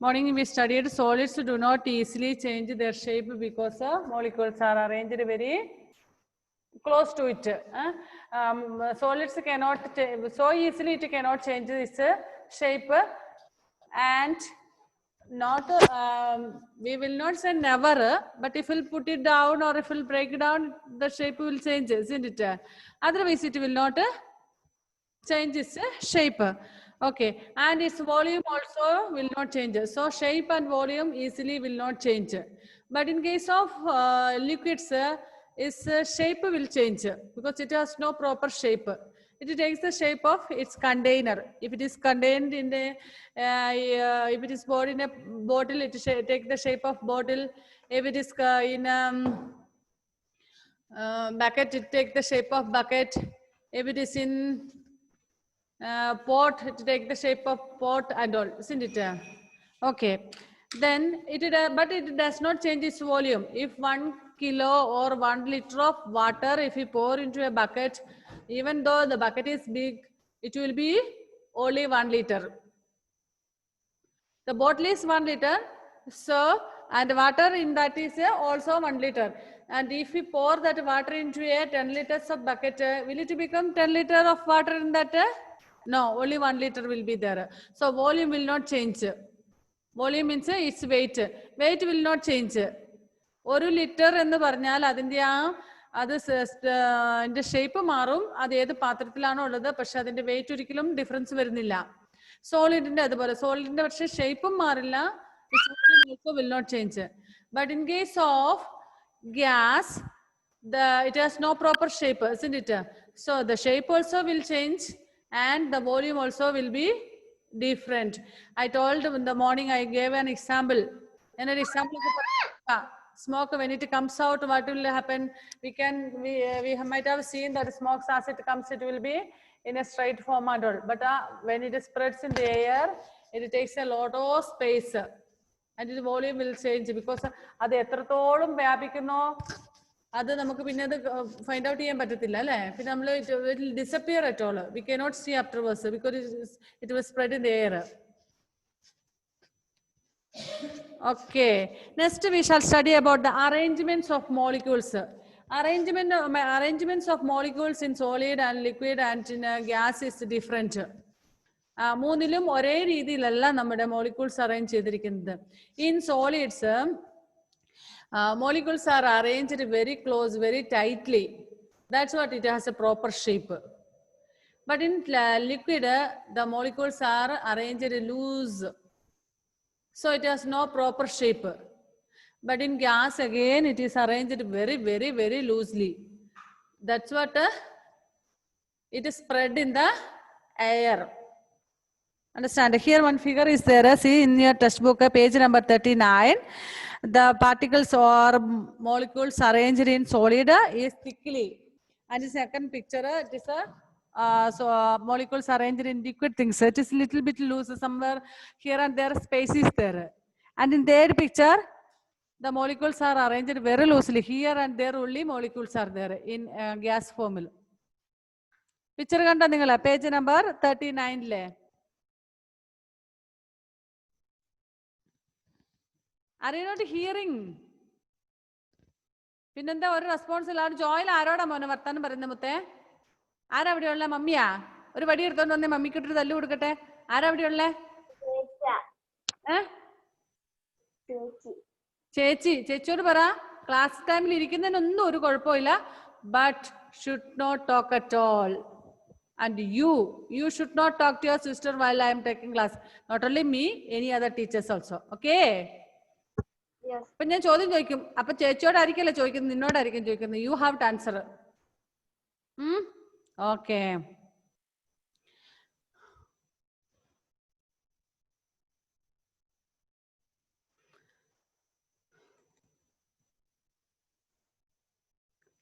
Morning we studied solids do not easily change their shape because molecules are arranged very close to it. Solids cannot so easily, it cannot change its shape, and not we will not say never, but if we'll put it down or if we'll break it down, the shape will change, isn't it? Otherwise it will not change its shape. Okay, and its volume also will not change. So shape and volume easily will not change. But in case of liquids, its shape will change because it has no proper shape. It takes the shape of its container. If it is contained in a, if it is poured in a bottle, it take the shape of bottle. If it is in bucket, it take the shape of bucket. If it is in pot, to take the shape of pot and all, isn't it? Okay, then but it does not change its volume. If 1 kilo or 1 liter of water, if you pour into a bucket, even though the bucket is big, it will be only 1 liter. The bottle is 1 liter, so, and water in that is also 1 liter. And if we pour that water into a 10 liters of bucket, will it become 10 liter of water in that? No, only 1 liter will be there. So volume will not change. Volume means its weight. Weight will not change. 1 liter എന്ന് പറഞ്ഞാൽ അതിൻ്റെ അതിൻ്റെ shape മാറും, അത് ഏത് പാത്രത്തിലാണോ ഉള്ളത്, പക്ഷെ അതിൻ്റെ വെയിറ്റ് ഒരിക്കലും ഡിഫറൻസ് വരുന്നില്ല. സോളിഡിന്റെ അതുപോലെ, സോളിഡിന്റെ പക്ഷെ ഷേപ്പും മാറില്ല, also will not change. But in case of gas, it has no proper shape, isn't it? So the shape also will change and the volume also will be different. I told in the morning, I gave an example. And an example of smoke, when it comes out, what will happen? We might have seen that smoke as it comes, it will be in a straight form and all. But when it spreads in the air, it takes a lot of space. And the volume will change because അത് എത്രത്തോളം വ്യാപിക്കുന്നോ അത് നമുക്ക് പിന്നെ അത് find out ചെയ്യാൻ പറ്റത്തില്ല അല്ലേ. പിന്നെ നമ്മൾ it disappear at all, we cannot see afterwards because it will spread in the air. Okay, next we shall study about the arrangements of molecules. Arrangements of molecules in solid and liquid and in gas is different. മൂന്നിലും ഒരേ രീതിയിലല്ല നമ്മുടെ molecules arrange ചെയ്തിരിക്കുന്നത്. In solids molecules are arranged very close, very tightly. That's what it has a proper shape. But in liquid, the molecules are arranged loose, so it has no proper shape. But in gas, again, it is arranged very, very, very loosely. That's what it is spread in the air. Understand? Here one figure is there. See in your textbook, page number 39. The particles or molecules arranged in solid is thickly. And the second picture, it is molecules arranged in liquid things. It is little bit loose somewhere here and there. Space is there. And in third picture, the molecules are arranged very loosely. Here and there only molecules are there in gas formula. Picture kanda ningala page number 39 le. Are you not hearing? പിന്നെന്താ ഒരു response ഇല്ല. ജോയിൽ ആരോടാ മോനെ വർത്താനം പറയുന്നത്? മുത്തേ ആരാ അവിടെയുള്ള? മമ്മിയാ? ഒരു വടി എടുത്തോണ്ട് വന്നേ, മമ്മിക്കിട്ടൊരു തല്ല് കൊടുക്കട്ടെ. ആരാ അവിടെയുള്ള? ചേച്ചി. ചേച്ചിയോട് പറ ക്ലാസ് ടൈമിൽ ഇരിക്കുന്നതിനൊന്നും ഒരു കുഴപ്പമില്ല, but should not talk at all. And you should not talk to your sister while I am taking class. Not only me, any other teachers also. Okay? അപ്പൊ ഞാൻ ചോദ്യം ചോദിക്കും. അപ്പൊ ചേച്ചിയോടായിരിക്കല്ലേ ചോദിക്കുന്നത്, നിന്നോടായിരിക്കും ചോദിക്കുന്നത്. You have to answer. Okay.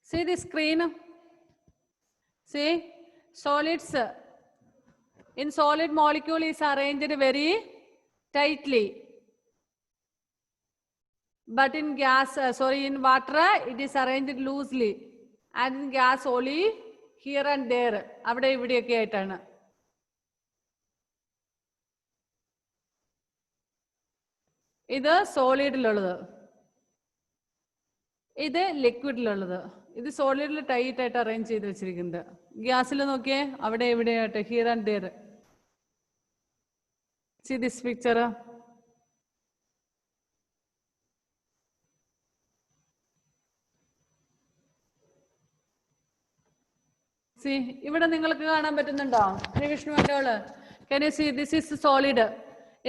See the screen. See, solids. In solid, molecule is arranged very tightly. But in gas, in water, it is arranged loosely. And in gas only here and there. അവിടെ ഇവിടെയൊക്കെ ആയിട്ടാണ്. ഇത് സോളിഡിലുള്ളത്, ഇത് ലിക്വിഡിലുള്ളത്. ഇത് സോളിഡിൽ tight ആയിട്ട് arrange ചെയ്ത് വെച്ചിരിക്കുന്നത്. ഗ്യാസിൽ നോക്കിയേ, അവിടെ എവിടെയായിട്ട് here and there. See this picture. See, ഇവിടെ നിങ്ങൾക്ക് കാണാൻ പറ്റുന്നുണ്ടോ? Vishnu and all. Can you see this is solid?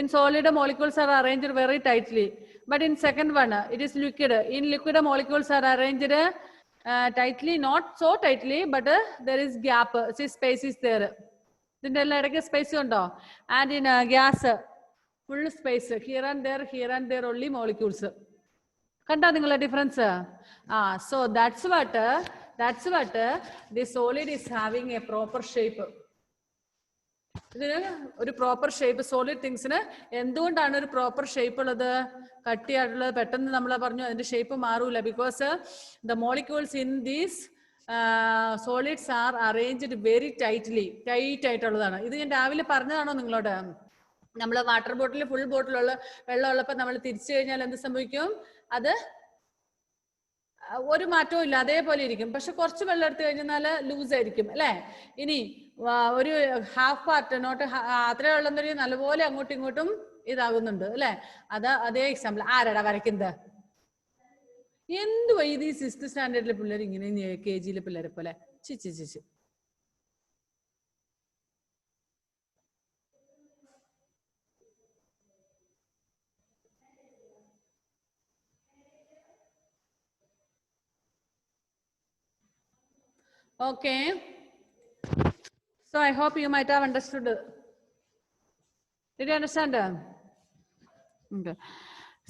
In solid, molecules are arranged very tightly. But in second one, it is liquid. In liquid, molecules are arranged tightly, not so tightly, but there is gap. See, space is there. ഇതിന്റെ എല്ലാം ഇടയ്ക്ക് space ഉണ്ടോ? And in gas, full space. Here and there only molecules. കണ്ടാ നിങ്ങളെ difference? So that's what the solid is having a proper shape. ഇതിന് ഒരു proper shape, solid തിങ്സിന് എന്തുകൊണ്ടാണ് ഒരു പ്രോപ്പർ ഷേപ്പ് ഉള്ളത്? കട്ടിയായിട്ടുള്ളത്. പെട്ടെന്ന് നമ്മൾ പറഞ്ഞു അതിന്റെ ഷേപ്പ് മാറൂല. Because the molecules in these solids are arranged very tight ആയിട്ടുള്ളതാണ്. ഇത് ഞാൻ രാവിലെ പറഞ്ഞതാണോ നിങ്ങളോട്? നമ്മൾ വാട്ടർ ബോട്ടിൽ ഫുൾ ബോട്ടിലുള്ള വെള്ളം ഉള്ളപ്പോൾ നമ്മൾ തിരിച്ചു കഴിഞ്ഞാൽ എന്ത് സംഭവിക്കും? അത് ഒരു മാറ്റവും ഇല്ല, അതേപോലെ ഇരിക്കും. പക്ഷെ കുറച്ച് വെള്ളം എടുത്തു കഴിഞ്ഞാൽ ലൂസ് ആയിരിക്കും അല്ലെ? ഇനി ഒരു ഹാഫ് പാർട്ട് നോട്ട് അത്രേ ഉള്ളെന്നൊരു നല്ലപോലെ അങ്ങോട്ടും ഇങ്ങോട്ടും ഇതാകുന്നുണ്ട് അല്ലെ? അതേ എക്സാമ്പിൾ. ആരാടാ വരയ്ക്കുന്നത്? എന്തുവാ ഇത്? ഈ 6th സ്റ്റാൻഡേർഡിലെ പിള്ളേർ ഇങ്ങനെ KG പിള്ളേരെ പോലെ ചിച്ച്. Okay, so I hope you might have understood. Did you understand? Okay.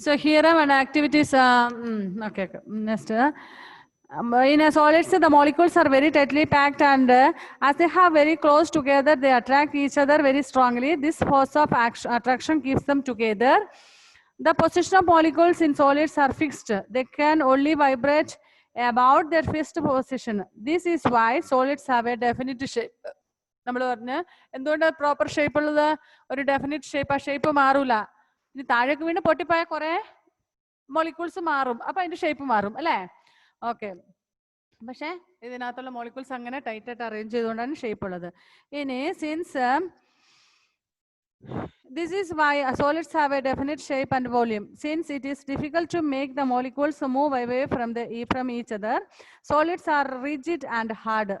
So here are my activities. Okay. Next. In a solids, the molecules are very tightly packed, and as they have very close together, they attract each other very strongly. This force of attraction keeps them together. The position of molecules in solids are fixed. They can only vibrate about their fixed position. This is why solids have a definite shape. നമ്മൾ പറഞ്ഞ് എന്തുകൊണ്ട് proper shape ഉള്ളത്? ഒരു definite shape. ആ shape മാറൂല. ഇനി താഴേക്ക് വീണ് പൊട്ടിപ്പോയ കുറെ മോളിക്യൂൾസ് മാറും, അപ്പൊ അതിന്റെ ഷേപ്പ് മാറും അല്ലേ? ഓക്കെ. പക്ഷെ ഇതിനകത്തുള്ള മോളിക്യൂൾസ് അങ്ങനെ ടൈറ്റ് ആയിട്ട് അറേഞ്ച് ചെയ്തുകൊണ്ടാണ് ഷേപ്പ് ഉള്ളത്. ഇനി since this is why solids have a definite shape and volume. Since it is difficult to make the molecules move away from each other, solids are rigid and hard.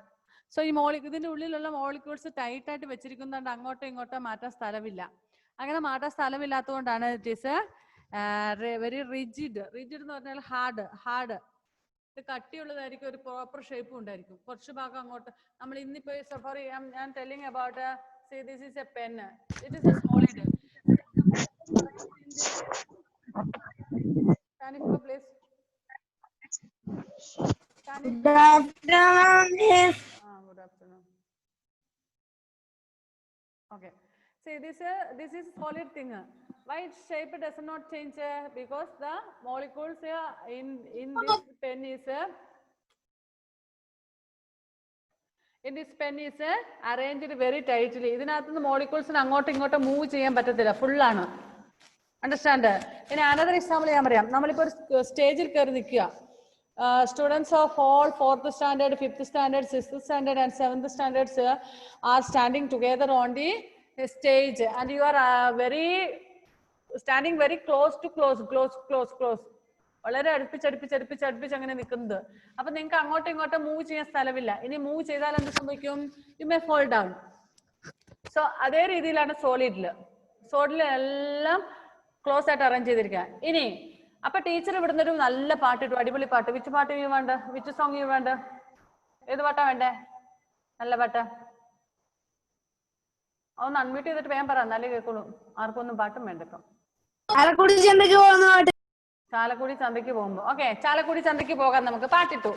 So ഇതിന്റെ ഉള്ളിലുള്ള molecules tight ആയിട്ട് വെച്ചിരിക്കുന്നതുകൊണ്ട് അങ്ങോട്ടോ ഇങ്ങോട്ടോ മാറ്റാൻ സ്ഥലമില്ല. അങ്ങനെ മാറ്റാൻ സ്ഥലമില്ലാത്തതുകൊണ്ടാണ് it is very rigid. Rigid എന്ന് പറഞ്ഞാൽ ഹാർഡ്. ഇത് കട്ടിയുള്ളതായിരിക്കും, ഒരു പ്രോപ്പർ ഷേപ്പും ഉണ്ടായിരിക്കും. കുറച്ച് ഭാഗം അങ്ങോട്ട് നമ്മൾ ഇന്നിപ്പോ ഞാൻ telling about. See, this is a pen. It is a solid. Stand for please. Good afternoon. Good afternoon. Okay. See, this is solid thing. Why its shape does not change? Because the molecules in this pen is arranged very tightly. ഇതിനകത്ത് മോളിക്യൂൾസിന് അങ്ങോട്ടും ഇങ്ങോട്ടും move ചെയ്യാൻ പറ്റത്തില്ല, ഫുള്ളാണ്. Understand? ഇനി another example ഞാൻ പറയാം. നമ്മളിപ്പോ ഒരു സ്റ്റേജിൽ കയറി നിൽക്കുക. Students of all 4th standard, 5th standard, 6th standard and 7th standards are standing together on the stage and you are standing very close to close. വളരെ അടുപ്പിച്ച് അങ്ങനെ നിൽക്കുന്നത്. അപ്പൊ നിങ്ങൾക്ക് അങ്ങോട്ടും ഇങ്ങോട്ടും മൂവ് ചെയ്യാൻ സ്ഥലമില്ല. ഇനി മൂവ് ചെയ്താൽ എന്ത് സംഭവിക്കും? You may fall down. So അതേ രീതിയിലാണ് സോളിഡില് എല്ലാം ക്ലോസ് ആയിട്ട് അറേഞ്ച് ചെയ്തിരിക്കുക. ഇനി അപ്പൊ ടീച്ചർ ഇവിടുന്ന് ഒരു നല്ല പാട്ട് ഇട്ടു, അടിപൊളി പാട്ട്. വിച്ച് പാട്ട് യു വേണ്ട? വിച്ച് സോങ് യു വേണ്ട? ഏത് പാട്ടാ വേണ്ടേ? നല്ല പാട്ട് ഒന്ന് അൺമ്യൂട്ട് ചെയ്തിട്ട് വേഗം പറ, എന്നാലേ കേൾക്കുള്ളൂ. ആർക്കും ഒന്നും പാട്ടും വേണ്ട. ഇപ്പം ചാലക്കുടി ചന്തയ്ക്ക് പോകുമ്പോ. ഓക്കെ, ചാലക്കുടി ചന്തയ്ക്ക് പോകാൻ നമുക്ക് പാട്ടിട്ടു.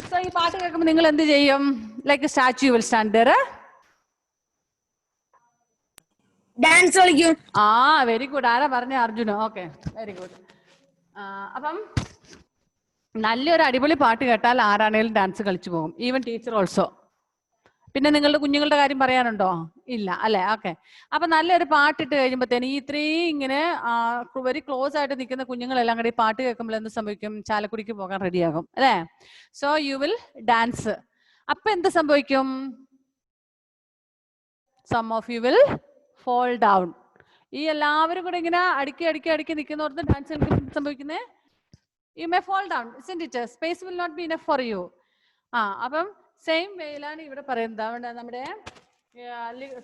സോ ഈ പാട്ട് കേൾക്കുമ്പോൾ നിങ്ങൾ എന്ത് ചെയ്യും? Like statue will stand there. Dance കളിക്കും. Very good. ആരാ പറഞ്ഞ? അർജുന. Okay, very good. അപ്പം നല്ലൊരു അടിപൊളി പാട്ട് കേട്ടാൽ ആരാണേലും ഡാൻസ് കളിച്ചു പോകും. Even teacher also. പിന്നെ നിങ്ങളുടെ കുഞ്ഞുങ്ങളുടെ കാര്യം പറയാനുണ്ടോ? ഇല്ല അല്ലെ? ഓക്കെ. അപ്പൊ നല്ലൊരു പാട്ടിട്ട് കഴിയുമ്പോഴത്തേന് ഈ ഇത്രയും ഇങ്ങനെ വെരി ക്ലോസ് ആയിട്ട് നിൽക്കുന്ന കുഞ്ഞുങ്ങളെല്ലാം കൂടി പാട്ട് കേൾക്കുമ്പോൾ എന്ത് സംഭവിക്കും? ചാലക്കുടിക്ക് പോകാൻ റെഡിയാകും അല്ലെ? So you will dance. അപ്പൊ എന്ത് സംഭവിക്കും? Some of you will fall down. ഈ എല്ലാവരും കൂടെ ഇങ്ങനെ അടുക്കി നിൽക്കുന്നോർത്ത് ഡാൻസ് സംഭവിക്കുന്നേ? You may fall down, isn't it? Space will not be enough for you. അപ്പം സെയിം വേയിലാണ് ഇവിടെ പറയുന്നത്. നമ്മുടെ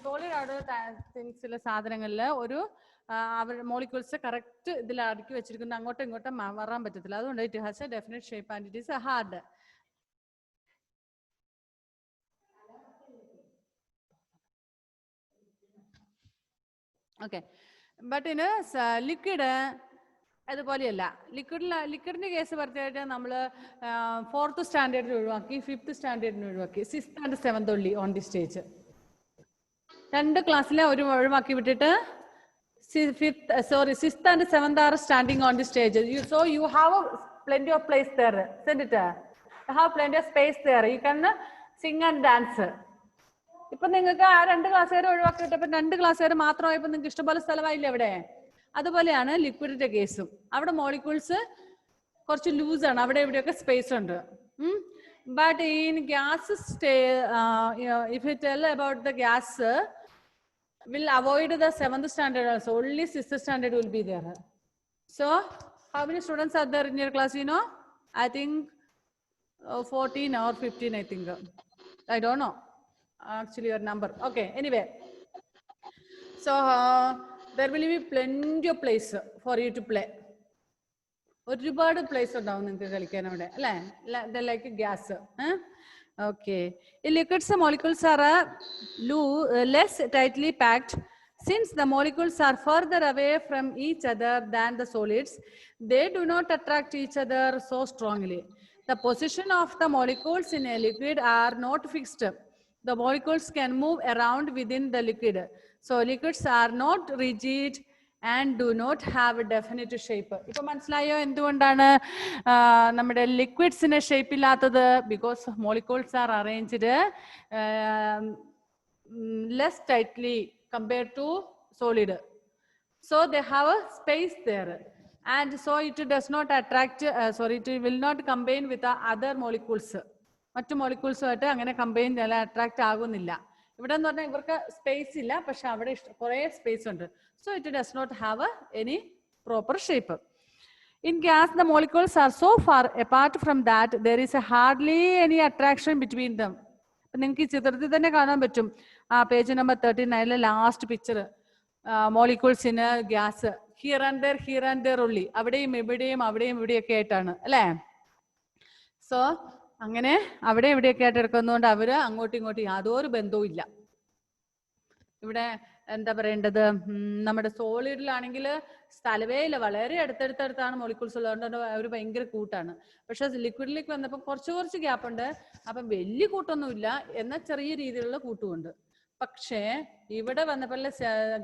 സോളിഡ് ഓർഡർ തിങ്സിലെ സാധനങ്ങളിൽ ഒരു അവരുടെ മോളിക്യൂൾസ് കറക്റ്റ് ഇതിൽ അടുക്കി വെച്ചിരിക്കുന്നത് അങ്ങോട്ടും ഇങ്ങോട്ടും മാറാൻ പറ്റത്തില്ല. അതുകൊണ്ട് it has a definite shape and it is hard. Okay. But in liquid അതുപോലെയല്ല. ലിക്വിഡിന്റെ കേസ് പറഞ്ഞായിട്ട് നമ്മൾ 4th സ്റ്റാൻഡേർഡിന് ഒഴിവാക്കി, 5th സ്റ്റാൻഡേർഡിന് ഒഴിവാക്കി, 6th and 7th only on the stage. 2 ക്ലാസ്സിലെ ഒരു ഒഴിവാക്കി വിട്ടിട്ട് 6th and 7th are standing on the stage. So you have plenty of place there, isn't it? You have plenty of space there. You can sing and dance. ഇപ്പൊ നിങ്ങൾക്ക് ആ 2 ക്ലാസ്സുകാരെ ഒഴിവാക്കി വിട്ടപ്പോൾ 2 ക്ലാസ്സുകാർ മാത്രമായപ്പോൾ നിങ്ങൾക്ക് ഇഷ്ടംപോലെ സ്ഥലമായില്ലേ അവിടെ? അതുപോലെയാണ് ലിക്വിഡിന്റെ കേസും. അവിടെ മോളിക്യൂൾസ് കുറച്ച് ലൂസാണ്, അവിടെ ഇവിടെയൊക്കെ സ്പേസ് ഉണ്ട്. But in gas if you tell about the gas will avoid the 7th standard also. Only 6th standard will be there. So how many students are there in your class? You know, I think 14 or 15, I think. I don't know actually your number. Okay, anyway, so there will be plenty of place for you to play. ഒരുപാട് place ഉണ്ടാവും നിങ്ങൾക്ക് കളിക്കാൻ അവിടെ അല്ലേ? Like gas. Okay. In liquids, the molecules are less tightly packed. Since the molecules are further away from each other than the solids, they do not attract each other so strongly. The position of the molecules in a liquid are not fixed. The molecules can move around within the liquid. So liquids are not rigid and do not have a definite shape. ഇപ്പൊ മനസ്സിലായോ എന്തുകൊണ്ടാണ് നമ്മുടെ ലിക്വിഡ്സിന് shape ഇല്ലാത്തത്? Because molecules are arranged less tightly compared to solid. So they have a space there and so it does not attract it will not combine with other molecules. മറ്റു മോളിക്യൂൾസുമായിട്ട് അങ്ങനെ combine attract ആകുന്നില്ല. ഇവിടെ എന്ന് പറഞ്ഞാൽ ഇവർക്ക് space ഇല്ല, പക്ഷെ അവിടെ കുറെ സ്പേസ് ഉണ്ട്. So it does not have any proper shape. In gas, the molecules are so far apart from that there is hardly any attraction between them. നിങ്ങൾക്ക് ഈ ചിത്രത്തിൽ തന്നെ കാണാൻ പറ്റും. Page number 39 last picture. Molecules in gas here and there only. അവിടെയും ഇവിടെയൊക്കെ ആയിട്ടാണ് അല്ലേ? സോ അങ്ങനെ അവിടെ ഇവിടെയൊക്കെ ആയിട്ട് എടുക്കുന്നതുകൊണ്ട് അവര് അങ്ങോട്ടും ഇങ്ങോട്ടും യാതൊരു ബന്ധവും ഇല്ല. ഇവിടെ എന്താ പറയേണ്ടത്? നമ്മുടെ സോളിഡിലാണെങ്കിൽ സ്ഥലവേ ഇല്ല, വളരെ അടുത്തടുത്താണ് മോളിക്യൂൾസ് ഉള്ളതുകൊണ്ട് അവർ ഭയങ്കര കൂട്ടാണ്. പക്ഷെ ലിക്വിഡിലേക്ക് വന്നപ്പോൾ കുറച്ച് ഗ്യാപ്പ് ഉണ്ട്. അപ്പം വലിയ കൂട്ടൊന്നുമില്ല, എന്നാൽ ചെറിയ രീതിയിലുള്ള കൂട്ടുമുണ്ട്. പക്ഷേ ഇവിടെ വന്നപ്പോൾ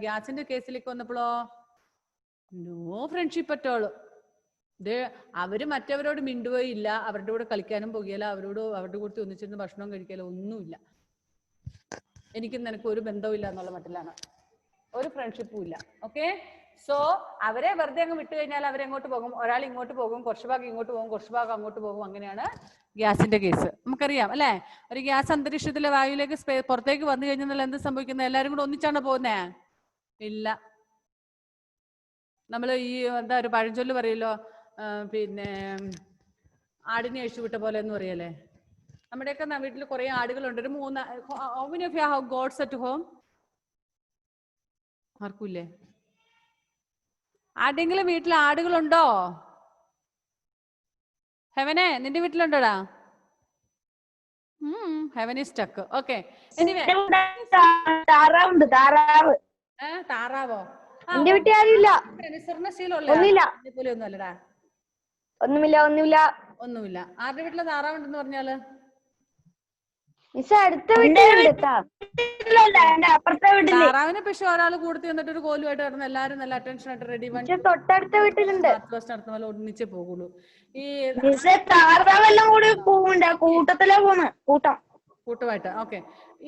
ഗ്യാസിന്റെ കേസിലേക്ക് വന്നപ്പോഴോ നോ ഫ്രണ്ട്ഷിപ്പ് അറ്റോള്. അവര് മറ്റവരോട് മിണ്ടുകയില്ല, അവരുടെ കൂടെ കളിക്കാനും പോകുകയില്ല, അവരുടെ കൂടെ ഒന്നിച്ചിരുന്ന് ഭക്ഷണം കഴിക്കാലോ, ഒന്നുമില്ല. എനിക്കും നിനക്ക് ഒരു ബന്ധവും എന്നുള്ള മട്ടിലാണ്, ഒരു ഫ്രണ്ട്ഷിപ്പും ഇല്ല. ഓക്കെ. സോ അവരെ വെറുതെ അങ്ങ് വിട്ടു കഴിഞ്ഞാൽ അവരെങ്ങോട്ട് പോകും? ഒരാൾ ഇങ്ങോട്ട് പോകും, കുറച്ച് ഭാഗം ഇങ്ങോട്ട് പോകും, കുറച്ച് ഭാഗം അങ്ങോട്ട് പോകും. അങ്ങനെയാണ് ഗ്യാസിന്റെ കേസ്. നമുക്കറിയാം അല്ലെ? ഒരു ഗ്യാസ് അന്തരീക്ഷത്തിലെ വായുവിലേക്ക് പുറത്തേക്ക് വന്നു കഴിഞ്ഞാൽ എന്ത് സംഭവിക്കുന്നത്? എല്ലാവരും കൂടെ ഒന്നിച്ചാണ് പോകുന്നേ? ഇല്ല. നമ്മൾ ഈ എന്താ ഒരു പഴഞ്ചൊല്ല് പറയല്ലോ, പിന്നെ ആടിനെ അഴിച്ചു വിട്ട പോലെ എന്ന് പറയല്ലേ. നമ്മുടെയൊക്കെ വീട്ടിൽ കുറെ ആടുകളുണ്ട്. ഒരു 3 how many of you have goats at home? ആർക്കൂല്ലേ? ആരുടെങ്കിലും വീട്ടിൽ ആടുകളുണ്ടോ? ഹെവനെ, നിന്റെ വീട്ടിലുണ്ടോടാ? Heaven is stuck. ഓക്കെ. താറാവോ? എന്റെ വീട്ടിൽ ആരുമില്ല. ഒന്നുമില്ല. ആരുടെ വീട്ടിലെ താറാവുണ്ടെന്ന് പറഞ്ഞാല്? താറാവിനെ പക്ഷെ ഒരാൾ കൂടുതൽ വന്നിട്ട് ഒരു കോലുമായിട്ട് കിടന്ന് എല്ലാരും നല്ല അറ്റൻഷൻ ആയിട്ട് റെഡി തൊട്ടടുത്ത വീട്ടിലുണ്ട്. നടത്തുന്ന പോലെ ഒന്നിച്ചേ പോകുള്ളൂ. ഈ താറാവെല്ലാം കൂടി കൂട്ടത്തിലാ പോണ്. കൂട്ടം കൂട്ടുമായിട്ട്. ഓക്കെ.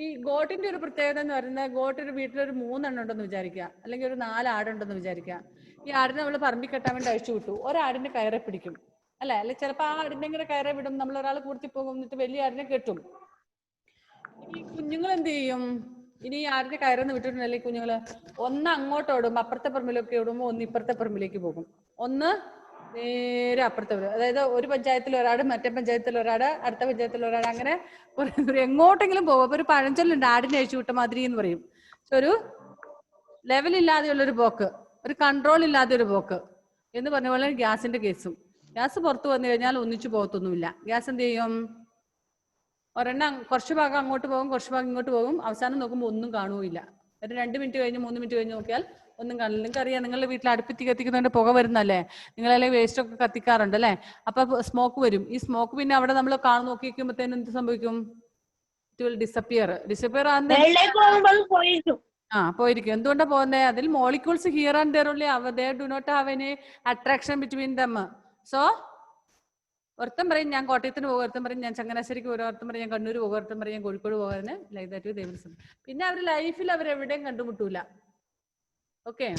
ഈ ഗോട്ടിന്റെ ഒരു പ്രത്യേകത എന്ന് പറയുന്നത്, ഗോട്ട് ഒരു വീട്ടിലൊരു 3 എണ്ണം ഉണ്ടെന്ന് വിചാരിക്കുക, അല്ലെങ്കിൽ ഒരു 4 ആടുണ്ടെന്ന് വിചാരിക്കുക. ഈ ആടിനെ നമ്മൾ പറമ്പി കെട്ടാൻ വേണ്ടി അഴിച്ചു വിട്ടു, ഒരാടിന്റെ കയറെ പിടിക്കും അല്ലെ, അല്ലെ ചിലപ്പോൾ ആ ആടിന്റെ ഇങ്ങനെ കയറെ വിടും, നമ്മൾ ഒരാൾ കൂർത്തി പോകും, എന്നിട്ട് വലിയ ആടിനെ കെട്ടും. ഈ കുഞ്ഞുങ്ങൾ എന്ത് ചെയ്യും? ഇനി ഈ ആടിന്റെ കയറൊന്ന് വിട്ടിട്ടുണ്ടല്ലേ കുഞ്ഞുങ്ങള്, ഒന്ന് അങ്ങോട്ട് ഓടും, അപ്പുറത്തെ പറമ്പിലൊക്കെ ഓടുമ്പോൾ ഒന്ന് ഇപ്പുറത്തെ പറമ്പിലേക്ക് പോകും, ഒന്ന് നേരെ അപ്പുറത്തെ വരും. അതായത് ഒരു പഞ്ചായത്തിൽ ഒരാട്, മറ്റേ പഞ്ചായത്തിൽ ഒരാട്, അടുത്ത പഞ്ചായത്തിൽ ഒരാട്, അങ്ങനെ എങ്ങോട്ടെങ്കിലും പോകും. അപ്പൊ ഒരു പഴഞ്ചൊല്ലുണ്ട്, ആടിനെ അഴിച്ചു വിട്ട മാതിരി എന്ന് പറയും. ഒരു ലെവലില്ലാതെയുള്ളൊരു പോക്ക്, ഒരു കൺട്രോൾ ഇല്ലാതെ ഒരു പോക്ക് എന്ന് പറഞ്ഞ പോലെ ഗ്യാസിന്റെ കേസും. ഗ്യാസ് പുറത്തു വന്നു കഴിഞ്ഞാൽ ഒന്നിച്ചു പോകത്തൊന്നുമില്ല. ഗ്യാസ് എന്ത് ചെയ്യും? ഒരെണ്ണം കുറച്ച് ഭാഗം അങ്ങോട്ട് പോകും, കുറച്ച് ഭാഗം ഇങ്ങോട്ട് പോകും, അവസാനം നോക്കുമ്പോൾ ഒന്നും കാണുകയില്ല. ഒരു 2 മിനിറ്റ് കഴിഞ്ഞ് 3 മിനിറ്റ് കഴിഞ്ഞ് നോക്കിയാൽ ഒന്നും കാണില്ല. നിങ്ങൾക്ക് അറിയാം, നിങ്ങളുടെ വീട്ടിൽ അടുപ്പത്തി കത്തിക്കുന്നതിന്റെ പുക വരുന്നല്ലേ, നിങ്ങളെല്ലാം വേസ്റ്റ് ഒക്കെ കത്തിക്കാറുണ്ട് അല്ലെ, അപ്പൊ സ്മോക്ക് വരും. ഈ സ്മോക്ക് പിന്നെ അവിടെ നമ്മൾ കാണുന്ന നോക്കി വെക്കുമ്പോഴത്തേനും എന്ത് സംഭവിക്കും? It will disappear. ഡിസപ്പിയർ പോയിരിക്കും. എന്തുകൊണ്ടാണ് പോകുന്നത്? അതിൽ molecules here and there only, they do not have any attraction between them. So ഒരുത്തം പറയും ഞാൻ കോട്ടയത്തിന് പോകും, ഒരുത്തം പറയും ഞാൻ ചങ്ങനാശ്ശേരിക്ക് പോകും, ഒരുത്തം പറയും ഞാൻ കണ്ണൂർ പോകും, ഒരുത്തം പറയും ഞാൻ കോഴിക്കോട് പോകാൻ, ലൈക്ക് ദാറ്റ് ദേ വിൽ. പിന്നെ അവർ ലൈഫിൽ അവരെവിടെയും കണ്ടുമുട്ടൂല. Okay.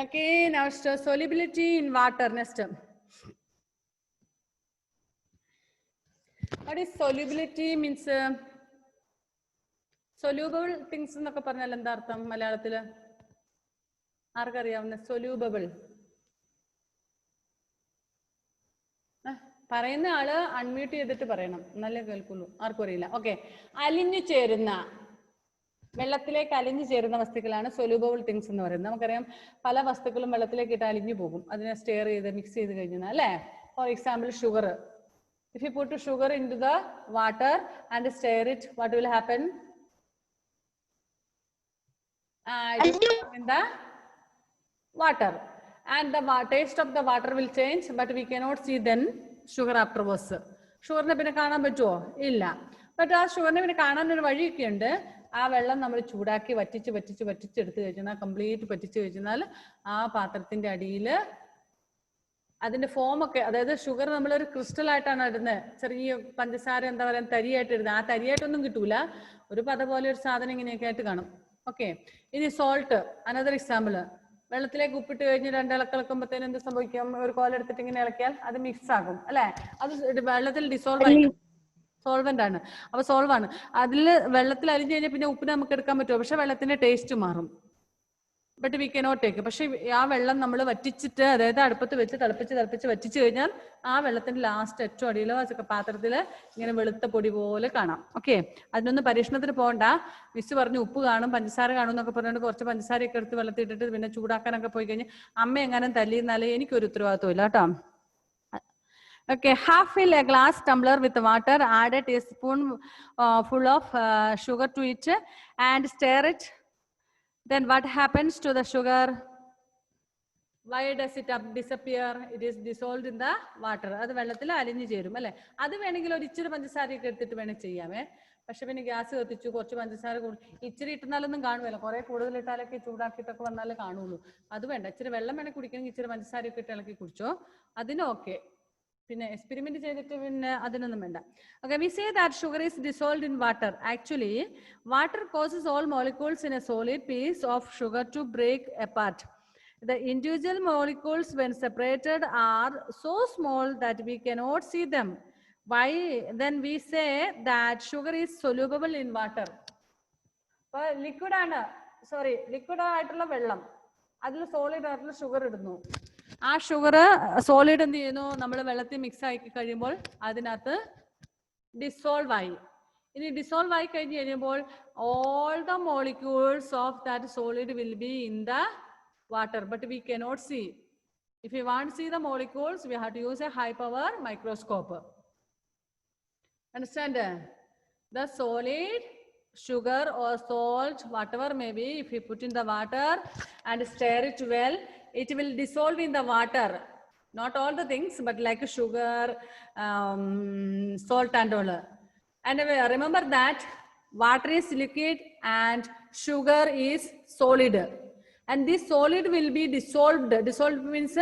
Okay, now solubility in water. Next. What is solubility? Means soluble things എന്നൊക്കെ പറഞ്ഞാൽ എന്താ അർത്ഥം മലയാളത്തില്? ആർക്കറിയാവുന്ന? soluble. പറയുന്ന ആള് അൺമ്യൂട്ട് ചെയ്തിട്ട് പറയണം, എന്നാലേ കേൾക്കുള്ളൂ. ആർക്കും അറിയില്ല. ഓക്കെ. അലിഞ്ഞു ചേരുന്ന, വെള്ളത്തിലേക്ക് അലിഞ്ഞു ചേരുന്ന വസ്തുക്കളാണ് സൊല്യൂബിൾ തിങ്സ് എന്ന് പറയുന്നത്. നമുക്കറിയാം പല വസ്തുക്കളും വെള്ളത്തിലേക്ക് ഇട്ട് അലിഞ്ഞു പോകും, അതിനെ സ്റ്റെയർ ചെയ്ത് മിക്സ് ചെയ്ത് കഴിഞ്ഞാൽ അല്ലേ. For example sugar. If you put sugar into the water and stir it, what will happen? In the water, and the taste of the water will change, but we cannot see then sugar afterwards. ഷുഗറിനെ പിന്നെ കാണാൻ പറ്റുമോ? ഇല്ല. But ആ ഷുഗറിനെ പിന്നെ കാണാനൊരു വഴിയൊക്കെ ഉണ്ട്. ആ വെള്ളം നമ്മൾ ചൂടാക്കി വറ്റിച്ചെടുത്ത് കഴിഞ്ഞാൽ, കംപ്ലീറ്റ് വറ്റിച്ച് കഴിഞ്ഞാൽ ആ പാത്രത്തിന്റെ അടിയിൽ അതിന്റെ ഫോമൊക്കെ, അതായത് ഷുഗർ നമ്മളൊരു ക്രിസ്റ്റൽ ആയിട്ടാണ് ഇടുന്നത്, ചെറിയ പഞ്ചസാര എന്താ പറയാ തരിയായിട്ട് ഇടുന്നത്. ആ തരിയായിട്ടൊന്നും കിട്ടൂല, ഒരു പത പോലെ ഒരു സാധനം ഇങ്ങനെയൊക്കെ ആയിട്ട് കാണും. ഓക്കെ. ഇനി സോൾട്ട്, അനദർ എക്സാമ്പിൾ. വെള്ളത്തിലേക്ക് ഉപ്പിട്ട് കഴിഞ്ഞ് 2 ഇളക്കുമ്പോഴത്തേനും എന്ത് സംഭവിക്കും? ഒരു കോലെടുത്തിട്ട് ഇങ്ങനെ ഇളക്കിയാൽ അത് മിക്സ് ആകും അല്ലെ. അത് വെള്ളത്തിൽ ഡിസോൾവ് ആയി, സോൾവെന്റ് ആണ്. അപ്പൊ സോൾവ് ആണ്. അതിൽ വെള്ളത്തിൽ അലിഞ്ഞു കഴിഞ്ഞാൽ പിന്നെ ഉപ്പിനെ നമുക്ക് എടുക്കാൻ പറ്റുമോ? പക്ഷെ വെള്ളത്തിന്റെ ടേസ്റ്റ് മാറും. But we cannot take. പക്ഷെ ആ വെള്ളം നമ്മൾ വറ്റിച്ചിട്ട്, അതായത് അടുപ്പത്ത് വെച്ച് തിളപ്പിച്ച് വറ്റിച്ചു കഴിഞ്ഞാൽ ആ വെള്ളത്തിന്റെ ലാസ്റ്റ് ഏറ്റവും അടിയിലോ പാത്രത്തില് ഇങ്ങനെ വെളുത്ത പൊടി പോലെ കാണാം. ഓക്കെ. അതിനൊന്നും പരീക്ഷണത്തിന് പോകണ്ട. മിസ് പറഞ്ഞു ഉപ്പ് കാണും, പഞ്ചസാര കാണും എന്നൊക്കെ പറഞ്ഞുകൊണ്ട് കുറച്ച് പഞ്ചസാരയൊക്കെ എടുത്ത് വെള്ളത്തിൽ ഇട്ടിട്ട് പിന്നെ ചൂടാക്കാനൊക്കെ പോയി കഴിഞ്ഞാൽ അമ്മ എങ്ങാനും തല്ലിയിരുന്നാലേ എനിക്കൊരു ഉത്തരവാദിത്വം ഇല്ല കേട്ടോ. Okay, half fill a glass tumbler with water, add a teaspoon full of sugar to it and stir it. Then what happens to the sugar? Why does it disappear? It is dissolved in the water. അത് വെള്ളത്തിൽ അലിഞ്ഞു ചേരും അല്ലെ. അത് വേണമെങ്കിൽ ഒരു ഇച്ചിരി പഞ്ചസാരയൊക്കെ എടുത്തിട്ട് വേണേൽ ചെയ്യാമേ. പക്ഷെ പിന്നെ ഗ്യാസ് കത്തിച്ചു കുറച്ച് പഞ്ചസാര ഇച്ചിരി ഇട്ടുന്നാലൊന്നും കാണുമല്ലോ, കുറെ കൂടുതൽ ഇട്ടാലൊക്കെ ചൂടാക്കിയിട്ടൊക്കെ വന്നാലേ കാണുള്ളൂ. അത് വേണ്ട. ഇച്ചിരി വെള്ളം വേണേൽ കുടിക്കണമെങ്കിൽ ഇച്ചിരി പഞ്ചസാരയൊക്കെ ഇട്ട് ഇളക്കി കുടിച്ചോ, അതിന് ഓക്കെ. പിന്നെ എക്സ്പെരിമെന്റ് ചെയ്തിട്ട് പിന്നെ അതിനൊന്നും വേണ്ട. Okay, we say that sugar is dissolved in water. Actually, water causes all molecules in a solid piece of sugar to break apart. The individual molecules, when separated, are so small that we cannot see them. Why? Then we say that sugar is soluble in water. Liquid ആണ്, sorry, liquid ആയിട്ടുള്ള വെള്ളം, അതിൽ solid ആയിട്ടുള്ള sugar ഇടുന്നു. ആ sugar solid എന്ത് ചെയ്യുന്നു? നമ്മൾ വെള്ളത്തിൽ മിക്സ് ആക്കി കഴിയുമ്പോൾ അതിനകത്ത് ഡിസോൾവ് ആയി. ഇനി ഡിസോൾവ് ആയി കഴിഞ്ഞ് കഴിയുമ്പോൾ all the molecules of that solid will be in the water, but we cannot see. If we want to see the molecules, we have to use a high power microscope. Understand? The solid sugar or salt, whatever may be, if you put in the water and stir it well, it will dissolve in the water. Not all the things, but like sugar, salt and all. And remember that water is liquid and sugar is solid. And this solid will be dissolved. Dissolved means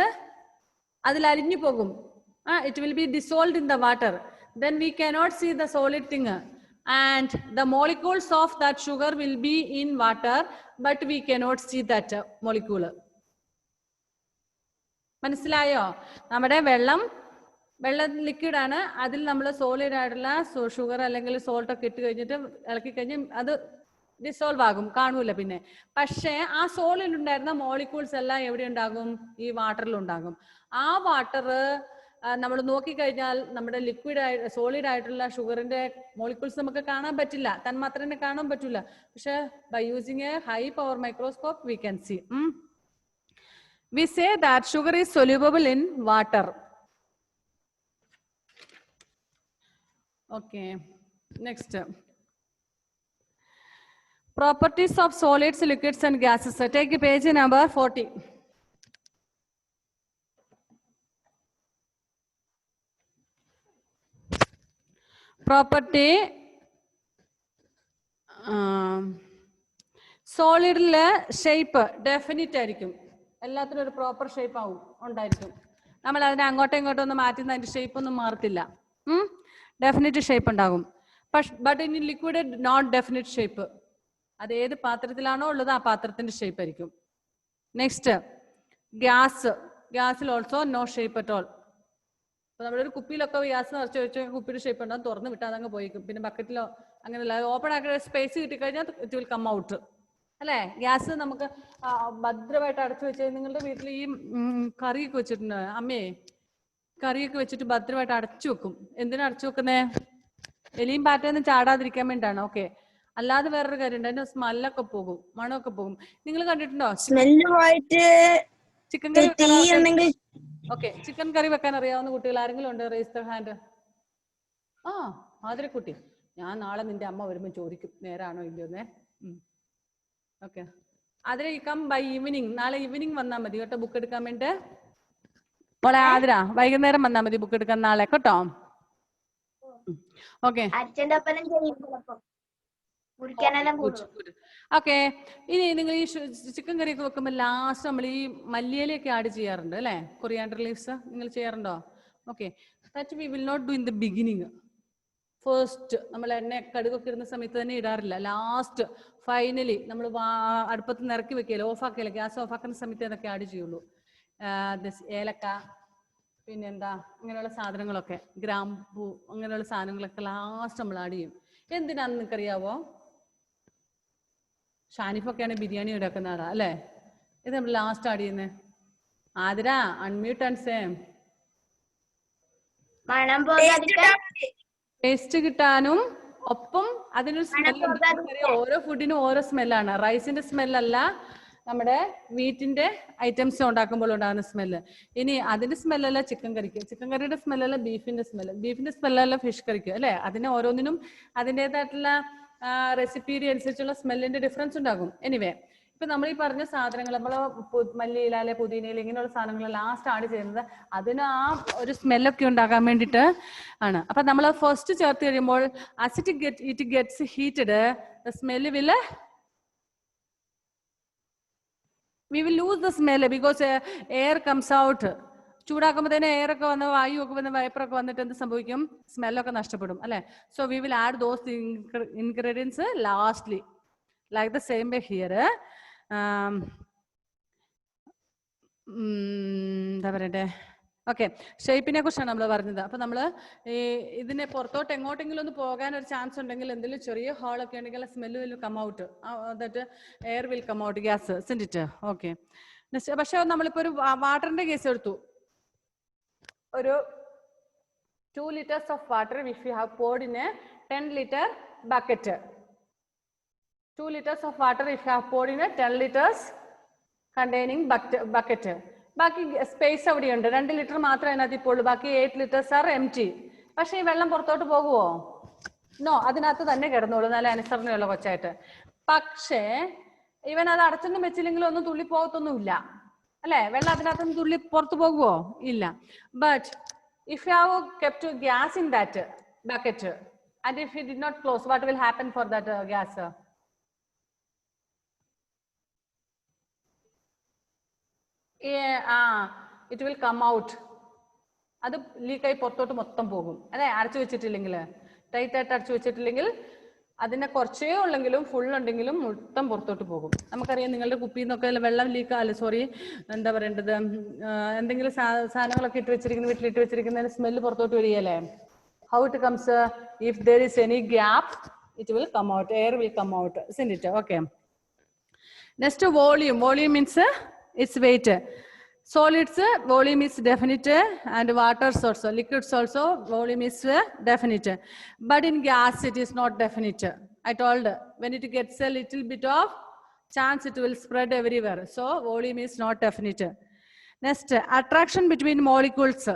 adil arinju pogum. It will be dissolved in the water. then we cannot see the solid thing. And the molecules of that sugar will be in water, but we cannot see that molecule. മനസ്സിലായോ? നമ്മുടെ വെള്ളം liquid ആണ്, അതിൽ നമ്മൾ solid ആയിട്ടുള്ള sugar അല്ലെങ്കിൽ salt ഒക്കെ ഇട്ട് കഴിഞ്ഞിട്ട് ഇളക്കി കഴിഞ്ഞ് അത് ഡിസോൾവ് ആകും, കാണൂല പിന്നെ. പക്ഷേ ആ സോളിൽ ഉണ്ടായിരുന്ന മോളിക്യൂൾസ് എല്ലാം എവിടെ ഉണ്ടാകും? ഈ വാട്ടറിൽ ഉണ്ടാകും. ആ വാട്ടർ നമ്മൾ നോക്കിക്കഴിഞ്ഞാൽ നമ്മുടെ ലിക്വിഡ് സോളിഡ് ആയിട്ടുള്ള ഷുഗറിന്റെ മോളിക്യൂൾസ് നമുക്ക് കാണാൻ പറ്റില്ല, തന്മാത്രനെ കാണാൻ പറ്റില്ല. പക്ഷെ by using a high power microscope we can see. We say that sugar is soluble in water. Okay, next. Properties of solids, liquids and gases. Take page number 40. Property സോളിഡില് shape definite ആയിരിക്കും, എല്ലാത്തിനും ഒരു proper shape ഉണ്ടായിരിക്കും. നമ്മൾ അതിനെ അങ്ങോട്ടും ഇങ്ങോട്ടും ഒന്ന് മാറ്റുന്ന അതിന്റെ ഷേപ്പ് ഒന്നും മാറത്തില്ല, ഡെഫിനിറ്റ് ഷേപ്പ് ഉണ്ടാകും. But in liquid not definite shape. അത് ഏത് പാത്രത്തിലാണോ ഉള്ളത് ആ പാത്രത്തിന്റെ ഷേപ്പ് ആയിരിക്കും. നെക്സ്റ്റ് ഗ്യാസിൽ also no shape at all. അപ്പൊ നമ്മളൊരു കുപ്പിയിലൊക്കെ ഗ്യാസ് നിറച്ച് വെച്ച് കുപ്പിയുടെ ഷേപ്പ് ഉണ്ടാകും, തുറന്ന് വിട്ടാൽ അതങ്ങ് പോയിക്കും. പിന്നെ ബക്കറ്റിലോ അങ്ങനെയല്ല, ഓപ്പൺ ആക്കി സ്പേസ് കിട്ടിക്കഴിഞ്ഞാൽ ഇറ്റ് വിൽ കം ഔട്ട്. അല്ലേ? ഗ്യാസ് നമുക്ക് ഭദ്രമായിട്ട് അടച്ചു വെച്ച്, നിങ്ങളുടെ വീട്ടിൽ ഈ കറിയൊക്കെ വെച്ചിട്ടുണ്ട് അമ്മേ, കറിയൊക്കെ വെച്ചിട്ട് ഭദ്രമായിട്ട് അടച്ചു വെക്കും. എന്തിനാ അടച്ചു വെക്കുന്നേ? എലിയും പാറ്റൊന്നും ചാടാതിരിക്കാൻ വേണ്ടിയാണ്. ഓക്കെ, അല്ലാതെ വേറൊരു കാര്യമുണ്ട്, അതിന്റെ സ്മെല്ലൊക്കെ പോകും, മണമൊക്കെ പോകും. നിങ്ങൾ കണ്ടിട്ടുണ്ടോ ചിക്കൻ കറി വെക്കാൻ? ഓക്കെ, ചിക്കൻ കറി വെക്കാൻ അറിയാവുന്ന കുട്ടികൾ ആരെങ്കിലും ഉണ്ട്? Raise the hand. ആ ആതിരക്കുട്ടി, ഞാൻ നാളെ നിന്റെ അമ്മ വരുമ്പോൾ ചോദിക്കും നേരാണോ ഇല്ലയോന്നേ. ഓക്കെ, അതിന് കം ബൈ ഈവനിങ്, നാളെ ഈവനിങ് വന്നാൽ മതി കേട്ടോ ബുക്ക് എടുക്കാൻ വേണ്ടി. മോളെ ആതിര, വൈകുന്നേരം വന്നാൽ മതി ബുക്ക് എടുക്കാൻ നാളെ കേട്ടോ. Okay okay. ഇനി നിങ്ങൾ ഈ ചിക്കൻ കറിയൊക്കെ വെക്കുമ്പോൾ ലാസ്റ്റ് നമ്മൾ ഈ മല്ലിയിലൊക്കെ ആഡ് ചെയ്യാറുണ്ട് അല്ലേ? കൊറിയാണ്ടർ ലീവ്സ് നിങ്ങൾ ചെയ്യാറുണ്ടോ? Okay, that we will not do in the beginning. First നമ്മൾ എണ്ണ കടുകൊക്കെ ഇടുന്ന സമയത്ത് തന്നെ ഇടാറില്ല, ലാസ്റ്റ് ഫൈനലി നമ്മൾ അടുപ്പത്ത് നിറക്കി വെക്കുകയല്ലോ, ഓഫാക്കിയല്ലോ, ഗ്യാസ് ഓഫാക്കുന്ന സമയത്ത് അതൊക്കെ ആഡ് ചെയ്യുള്ളൂ. ഏലക്ക, പിന്നെന്താ അങ്ങനെയുള്ള സാധനങ്ങളൊക്കെ, ഗ്രാമ്പൂ അങ്ങനെയുള്ള സാധനങ്ങളൊക്കെ ലാസ്റ്റ് നമ്മൾ ആഡ് ചെയ്യും. എന്തിനാന്ന് നിനക്കറിയാവോ? ഷാനിഫൊക്കെയാണ് ബിരിയാണി ഉണ്ടാക്കുന്ന ആളാ അല്ലേ? ഇത് നമ്മൾ ലാസ്റ്റ് ആഡ് ചെയ്യുന്നത്. Athira unmute and same. Taste കിട്ടാനും ഒപ്പം അതിനൊരു സ്മെല്ല്. ഓരോ ഫുഡിനും ഓരോ സ്മെല്ലാണ്. റൈസിന്റെ സ്മെല്ലല്ല നമ്മുടെ വീറ്റിന്റെ ഐറ്റംസ് ഉണ്ടാക്കുമ്പോൾ ഉണ്ടാകുന്ന സ്മെല്ല്. ഇനി അതിന്റെ സ്മെല്ലല്ല ചിക്കൻ കറിക്ക്, ചിക്കൻ കറിയുടെ സ്മെല്ലല്ല ബീഫിന്റെ സ്മെല്ല്, ബീഫിന്റെ സ്മെല്ലല്ല ഫിഷ് കറിക്ക് അല്ലെ? അതിന് ഓരോന്നിനും അതിൻ്റെതായിട്ടുള്ള റെസിപ്പിയുടെ അനുസരിച്ചുള്ള സ്മെല്ലിന്റെ ഡിഫറൻസ് ഉണ്ടാകും. എനിവേ, ഇപ്പൊ നമ്മൾ ഈ പറഞ്ഞ സാധനങ്ങൾ, നമ്മൾ മല്ലിയില അല്ലെ പുതിനയില ഇങ്ങനെയുള്ള സാധനങ്ങൾ ലാസ്റ്റ് ആഡ് ചെയ്യുന്നത് അതിന് ആ ഒരു സ്മെല്ലൊക്കെ ഉണ്ടാകാൻ വേണ്ടിയിട്ട് ആണ്. അപ്പൊ നമ്മൾ ഫസ്റ്റ് ചേർത്ത് കഴിയുമ്പോൾ as it gets heated, the smell we will lose the smell because air comes out. ചൂടാക്കുമ്പോൾ തന്നെ എയർ ഒക്കെ വന്ന് വായു ഒക്കെ വന്ന് വൈപ്പറൊക്കെ വന്നിട്ട് എന്ത് സംഭവിക്കും? സ്മെല്ലൊക്കെ നഷ്ടപ്പെടും അല്ലെ? So we will add those ingredients lastly, like the same way here. എന്താ പറയട്ടെ? ഓക്കെ, ഷേപ്പിനെ കുറിച്ചാണ് നമ്മൾ പറഞ്ഞത്. അപ്പൊ നമ്മൾ ഇതിനെ പുറത്തോട്ട് എങ്ങോട്ടെങ്കിലും ഒന്ന് പോകാൻ ഒരു ചാൻസ് ഉണ്ടെങ്കിൽ, എന്തെങ്കിലും ചെറിയ ഹോളൊക്കെ ഉണ്ടെങ്കിൽ smell will come out, that air will come out, gas സിൻഡിറ്റ്. ഓക്കെ, പക്ഷെ നമ്മളിപ്പോ ഒരു വാട്ടറിന്റെ കേസ് എടുത്തു. ഒരു 2 liters of water if you have poured in a 10 liter bucket. 2 liters of water if you have poured in a 10 liters containing bucket. ബാക്കി space അവിടെയുണ്ട്, 2 litre മാത്രമേ അതിനകത്ത് ഇപ്പോൾ ഉള്ളൂ, ബാക്കി 8 liters are empty. പക്ഷെ ഈ വെള്ളം പുറത്തോട്ട് പോകുമോ? നോ, അതിനകത്ത് തന്നെ കിടന്നോളൂ, നല്ല അനുസരണയുള്ള കൊച്ചായിട്ട്. പക്ഷേ ഇവൻ അത് അടച്ചൊന്നും വെച്ചില്ലെങ്കിലും ഒന്നും തുള്ളി പോകത്തൊന്നുമില്ല അല്ലെ? വെള്ളം അതിനകത്തൊന്നും തുള്ളി പുറത്തു പോകുമോ? ഇല്ല. But if you have kept gas in that bucket and if you did not close, what will happen for that gas? Yeah, it will come out. അത് ലീക്കായി പുറത്തോട്ട് മൊത്തം പോകും അല്ലെ, അടച്ചു വെച്ചിട്ടില്ലെങ്കിൽ, ടൈറ്റ് ആയിട്ട് അടച്ചു വെച്ചിട്ടില്ലെങ്കിൽ അതിനെ കുറച്ചേ ഉള്ളെങ്കിലും ഫുൾ ഉണ്ടെങ്കിലും മൊത്തം പുറത്തോട്ട് പോകും. നമുക്കറിയാം നിങ്ങളുടെ കുപ്പിയിൽ നിന്നൊക്കെ വെള്ളം ലീക്കാല്ല, സോറി എന്താ പറയേണ്ടത്, എന്തെങ്കിലും സാധനങ്ങളൊക്കെ ഇട്ട് വെച്ചിരിക്കുന്ന, വീട്ടിലിട്ട് വെച്ചിരിക്കുന്നതിന് സ്മെല്ല് പുറത്തോട്ട് വരികയല്ലേ. How it comes? If there is any gap, it will come out, air will come out, isn't it? Okay. Next, volume. Volume means its weight. Solids volume is definite, and waters also, liquids also volume is definite. But in gas it is not definite. I told when it gets a little bit of chance it will spread everywhere. So volume is not definite. Next, attraction between molecules.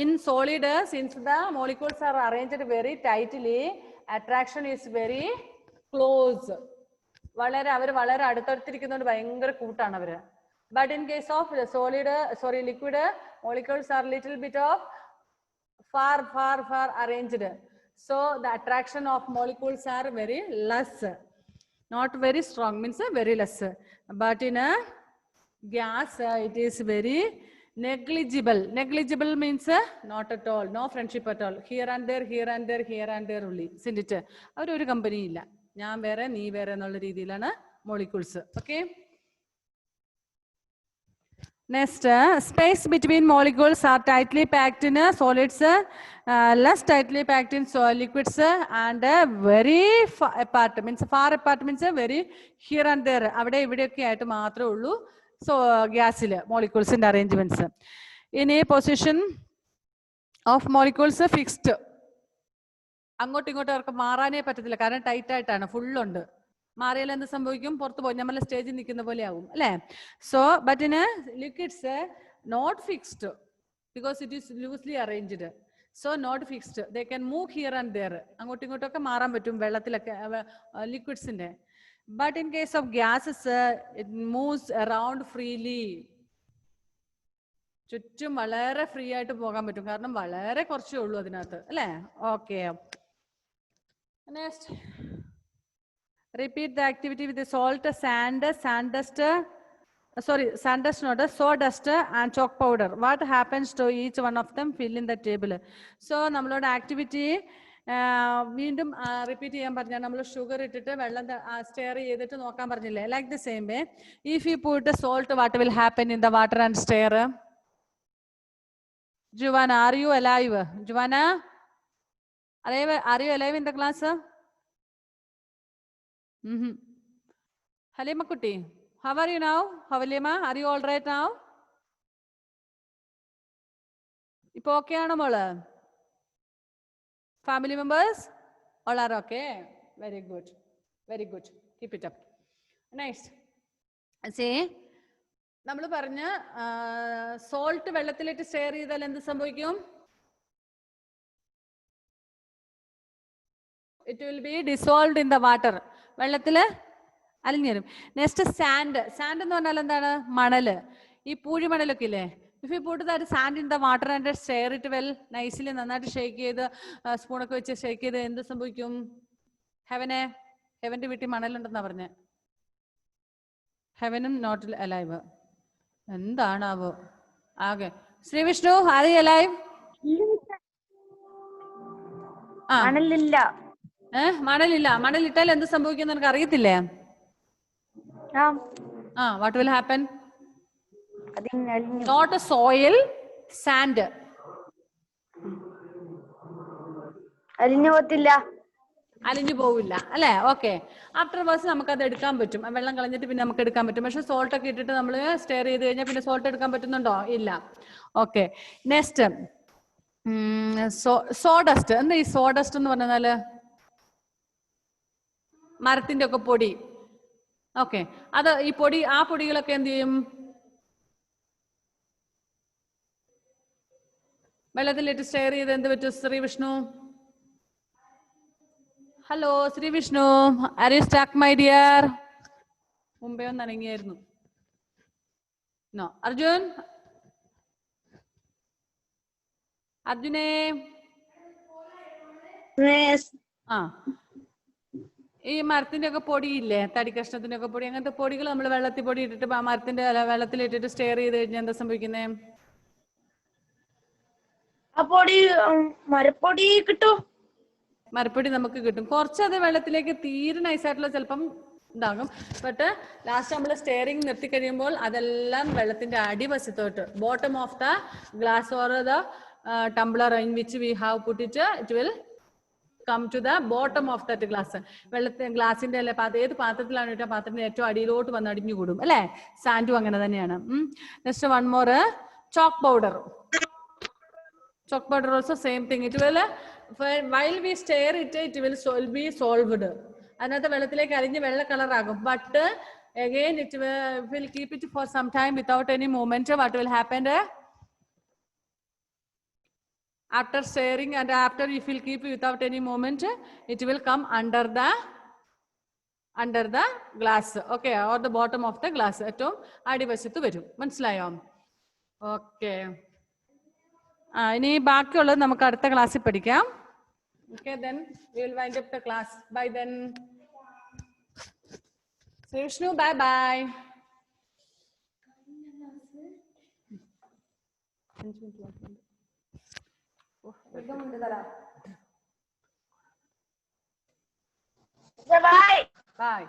In solid, since the molecules are arranged very tightly, attraction is very close. വളരെ അവർ വളരെ അടുത്തടുത്തിരിക്കുന്നതുകൊണ്ട് ഭയങ്കര കൂട്ടാണ് അവര്. But in case of solid liquid, molecules R little bit of far arranged. So the attraction of molecules are very less, not very strong, means very less. But in a gas it is very negligible. Negligible means not at all, no friendship at all. Here and there, here and there, here and there only, isn't it? അവരൊരു company ഇല്ല, ഞാൻ വേറെ നീ വേറെ എന്നുള്ള രീതിയിലാണ് molecules. Okay. Next, space between molecules are tightly packed in solids, less tightly packed in liquids, and very far apart, means very here and there, avade ivideyokke aayittu maathre ullu. So gasil molecules in arrangements. In a position of molecules fixed, അങ്ങോട്ടും ഇങ്ങോട്ടും അവർക്ക് മാറാനേ പറ്റത്തില്ല, കാരണം tight ആയിട്ടാണ്, ഫുള്ളുണ്ട്. മാറിയാൽ എന്ത് സംഭവിക്കും? പുറത്ത് പോയി നമ്മൾ സ്റ്റേജിൽ നിൽക്കുന്ന പോലെ ആവും അല്ലേ. So but in liquids not fixed because it is loosely arranged. So not fixed, they can move here and there, അങ്ങോട്ടും ഇങ്ങോട്ടൊക്കെ മാറാൻ പറ്റും വെള്ളത്തിലൊക്കെ ലിക്വിഡ്സിന്റെ. But in case of gases it moves around freely. ചുറ്റും വളരെ ഫ്രീ ആയിട്ട് പോകാൻ പറ്റും, കാരണം വളരെ കുറച്ചേ ഉള്ളൂ അതിനകത്ത് അല്ലേ. Okay. Next, repeat the activity with the salt, sand, sawdust, and chalk powder. What happens to each one of them? Fill in the table. So നമ്മളോട് ആക്ടിവിറ്റി വീണ്ടും റിപ്പീറ്റ് ചെയ്യാൻ പറഞ്ഞാൽ നമ്മൾ ഷുഗർ ഇട്ടിട്ട് വെള്ളം സ്റ്റെയർ ചെയ്തിട്ട് നോക്കാൻ പറഞ്ഞില്ലേ. Like the same way, if you puttu salt, what will happen in the water and stair? Juvana, are you alive? Juvana, are you alive in the class? Halima Kutti, how are you now? Halima, are you all right now? Ipo okay aano mole? Family members all are okay? Very good, very good, keep it up. Next, see, നമ്മൾ പറഞ്ഞ salt വെള്ളത്തിലിട്ട് stair ചെയ്താൽ എന്ത് സംഭവിക്കും? It will be dissolved in the water, വെള്ളത്തില് അലിഞ്ഞുവരും. Next sand. Sand എന്ന് പറഞ്ഞാൽ എന്താണ്? മണല്. ഈ പൂഴിമണലൊക്കെ ഇല്ലേ, if you put that sand in the water and stir it well nicely, നന്നായിട്ട് ഷേക്ക് ചെയ്ത് സ്പൂണൊക്കെ വെച്ച് ഷേക്ക് ചെയ്ത് എന്ത് സംഭവിക്കും? ഹെവന്റെ വീട്ടിൽ മണലുണ്ടെന്നാ പറഞ്ഞ. ഹെവനും നോട്ട് അലൈവ്. എന്താണാവോ ആകെ. Shri Vishnu, are you alive? മണലില്ല. മണലില്ല. മണലിട്ടാൽ എന്ത് സംഭവിക്കും എന്ന് എനിക്ക് അറിയത്തില്ലേ. What will happen? Not soil, sand. അലിഞ്ഞു പോത്തില്ല, അലിഞ്ഞു പോവില്ല അല്ലെ. ഓക്കെ. ആഫ്റ്റർ വേഴ്സ് നമുക്ക് അത് എടുക്കാൻ പറ്റും, വെള്ളം കളഞ്ഞിട്ട് പിന്നെ നമുക്ക് എടുക്കാൻ പറ്റും. പക്ഷെ സോൾട്ട് ഒക്കെ ഇട്ടിട്ട് നമ്മൾ സ്റ്റെയർ ചെയ്ത് കഴിഞ്ഞാൽ പിന്നെ സോൾട്ട് എടുക്കാൻ പറ്റുന്നുണ്ടോ? ഇല്ല. ഓക്കെ. Next, sawdust. എന്താ ഈ സോഡസ്റ്റ് എന്ന് പറഞ്ഞാല്? മരത്തിന്റെ ഒക്കെ പൊടി. ഓക്കെ. അത് ഈ പൊടി, ആ പൊടികളൊക്കെ എന്ത് ചെയ്യും? വെള്ളത്തിലിട്ട് സ്റ്റെയർ ചെയ്ത് എന്ത് പറ്റും? Shri Vishnu, hello Shri Vishnu, are U stuck my dear? മുമ്പേ ഒന്ന് അനങ്ങിയായിരുന്നു. നോ. അർജുൻ, അർജുനെ. ഈ മരത്തിന്റെ ഒക്കെ പൊടിയില്ലേ, തടി കഷ്ണത്തിന്റെ ഒക്കെ പൊടി, അങ്ങനത്തെ പൊടികൾ നമ്മൾ വെള്ളത്തിൽ പൊടി ഇട്ടിട്ട് മരത്തിന്റെ വെള്ളത്തിൽ ഇട്ടിട്ട് സ്റ്റെയർ ചെയ്ത് കഴിഞ്ഞാൽ എന്താ സംഭവിക്കുന്നേ? ആ പൊടി മരപ്പൊടി കിട്ടും. മരപ്പൊടി നമുക്ക് കിട്ടും. കുറച്ചത് വെള്ളത്തിലേക്ക് തീരെ നൈസായിട്ടുള്ള ചിലപ്പം ഉണ്ടാകും. ബട്ട് ലാസ്റ്റ് നമ്മൾ സ്റ്റെയറിംഗ് നിർത്തി കഴിയുമ്പോൾ അതെല്ലാം വെള്ളത്തിന്റെ അടിവശത്തോട്ട് bottom of the glass or the tumbler in which we have put it will come to the bottom of that glass. ഗ്ലാസിന്റെ അല്ലെ ഏത് പാത്രത്തിലാണ് ഇട്ട പാത്രത്തിന്റെ ഏറ്റവും അടിയിലോട്ട് വന്ന് അടിഞ്ഞു കൂടും അല്ലെ. സാൻഡും അങ്ങനെ തന്നെയാണ്. Next one more chalk powder. Chalk powder also same thing. It will while we stir it, it will be solved. Another വെള്ളത്തിലേക്ക് അരിഞ്ഞ് വെള്ള കളർ ആകും. But again it will keep it for some time without any movement. What will happen? After stirring and after if you keep it without any movement, it will come under the glass. Okay, or the bottom of the glass. ഏറ്റവും അടിവശത്ത് വരും. മനസ്സിലായോ? Okay. ഇനി ബാക്കിയുള്ളത് നമുക്ക് അടുത്ത ക്ലാസ്സിൽ പഠിക്കാം. Okay, then we will wind up the class. Bye then. Sri Vishnu, bye bye. Bye. Bye.